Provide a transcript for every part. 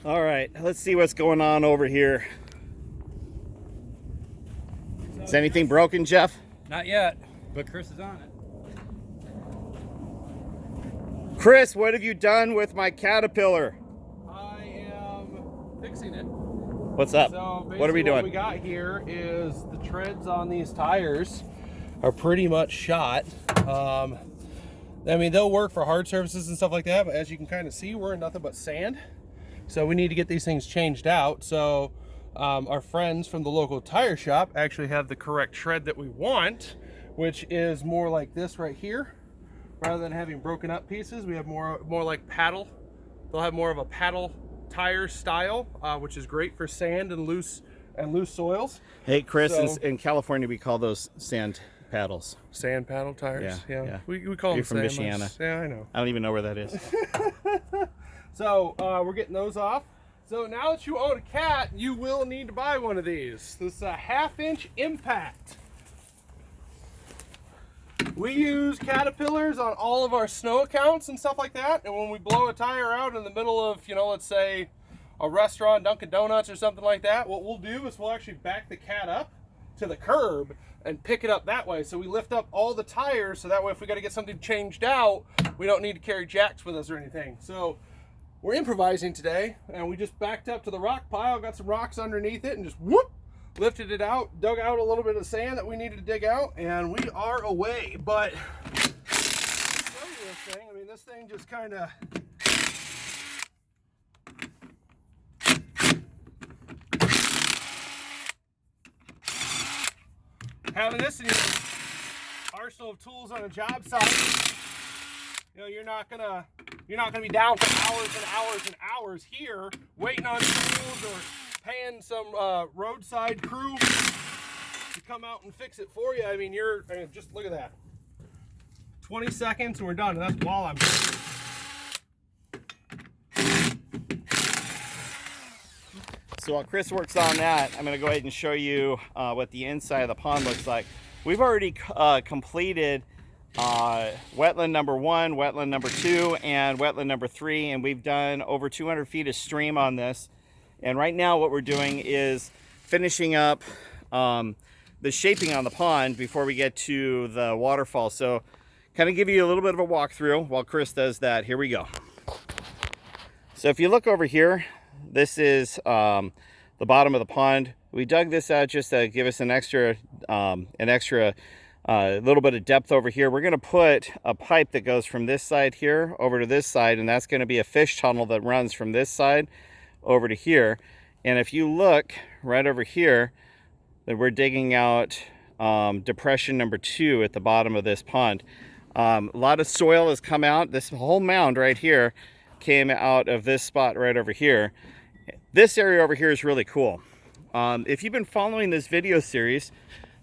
All right, let's see what's going on over here. Is anything broken, Jeff? Not yet, but Chris is on it. Chris, what have you done with my Caterpillar? I am fixing it. What's up? So basically What are we doing? What we got here is the treads on these tires are pretty much shot. I mean, they'll work for hard surfaces and stuff like that, but as you can kind of see, we're in nothing but sand. So we need to get these things changed out. So our friends from the local tire shop actually have the correct tread that we want, which is more like this right here. Rather than having broken up pieces, we have more like paddle. They'll have more of a paddle tire style, which is great for sand and loose soils. Hey, Chris, So- in California, we call those sand paddles. Sand paddle tires. Yeah. We call You're them from sand. Michiana. Yeah, I know. I don't even know where that is. So we're getting those off. So now that you own a cat, you will need to buy one of these. This is a 1/2-inch impact. We use Caterpillars on all of our snow accounts and stuff like that. And when we blow a tire out in the middle of, let's say a restaurant, Dunkin' Donuts or something like that, what we'll do is we'll actually back the cat up to the curb and pick it up that way. So we lift up all the tires so that way if we got to get something changed out, we don't need to carry jacks with us or anything. So we're improvising today, and we just backed up to the rock pile, got some rocks underneath it, and just whoop, lifted it out, dug out a little bit of sand that we needed to dig out, and we are away. But this thing just kind of having this in your arsenal of tools on a job site. You're not gonna be down for hours and hours and hours here waiting on tools or paying some roadside crew to come out and fix it for you. I mean, just look at that. 20 seconds and we're done, and that's while I'm. So while Chris works on that, I'm going to go ahead and show you what the inside of the pond looks like. We've already completed wetland number 1, wetland number 2, and wetland number 3, and we've done over 200 feet of stream on this. And right now what we're doing is finishing up the shaping on the pond before we get to the waterfall. So kind of give you a little bit of a walkthrough while Chris does that. Here we go. So if you look over here, this is the bottom of the pond. We dug this out just to give us an extra little bit of depth over here. We're going to put a pipe that goes from this side here over to this side, and that's going to be a fish tunnel that runs from this side over to here. And if you look right over here, that we're digging out depression number 2 at the bottom of this pond. A lot of soil has come out. This whole mound right here came out of this spot right over here. This area over here is really cool. If you've been following this video series,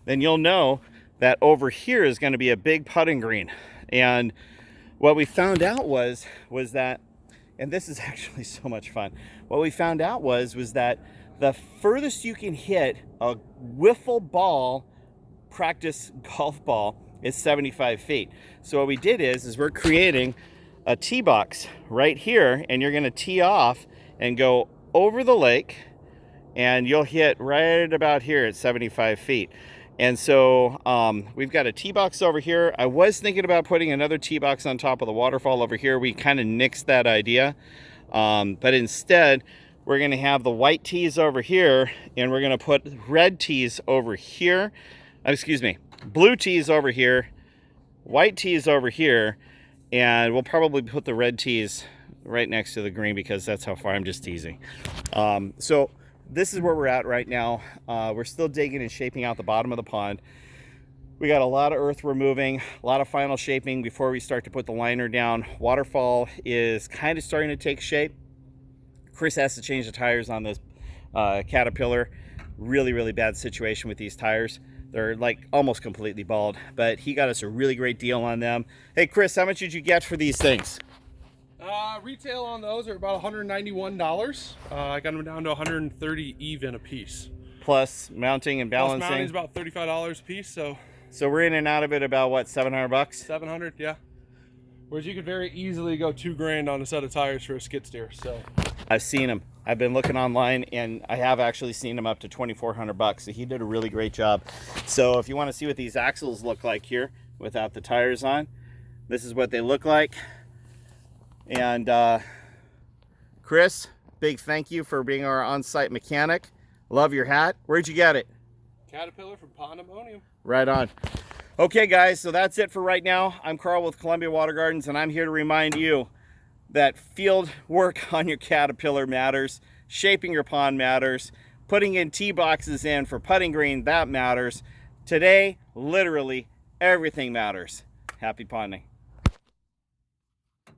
then you'll know that over here is going to be a big putting green. And what we found out was that, and this is actually so much fun, what we found out was that the furthest you can hit a wiffle ball practice golf ball is 75 feet. So what we did is we're creating a tee box right here, and you're going to tee off and go over the lake, and you'll hit right about here at 75 feet. And so we've got a tee box over here. I was thinking about putting another tee box on top of the waterfall over here. We kind of nixed that idea. But instead, we're going to have the white tees over here, and we're going to put red tees over here. Excuse me, blue tees over here, white tees over here, and we'll probably put the red tees right next to the green because that's how far. I'm just teasing. So this is where we're at right now. We're still digging and shaping out the bottom of the pond. We got a lot of earth removing, a lot of final shaping before we start to put the liner down. Waterfall is kind of starting to take shape. Chris has to change the tires on this Caterpillar. Really bad situation with these tires. They're like almost completely bald, but he got us a really great deal on them. Hey Chris, how much did you get for these things? Retail on those are about $191. I got them down to $130 even a piece. Plus mounting and balancing. Plus mounting is about $35 a piece. So we're in and out of it about what, 700 bucks? 700, yeah. Whereas you could very easily go $2,000 on a set of tires for a skid steer. So I've seen them. I've been looking online, and I have actually seen them up to $2,400. So he did a really great job. So if you want to see what these axles look like here without the tires on, this is what they look like. And Chris, big thank you for being our on-site mechanic. Love your hat. Where'd you get it? Caterpillar from Pond Ammonium. Right on. Okay, guys, so that's it for right now. I'm Carl with Columbia Water Gardens, and I'm here to remind you that field work on your Caterpillar matters, shaping your pond matters, putting in tee boxes in for putting green, that matters. Today, literally, everything matters. Happy ponding.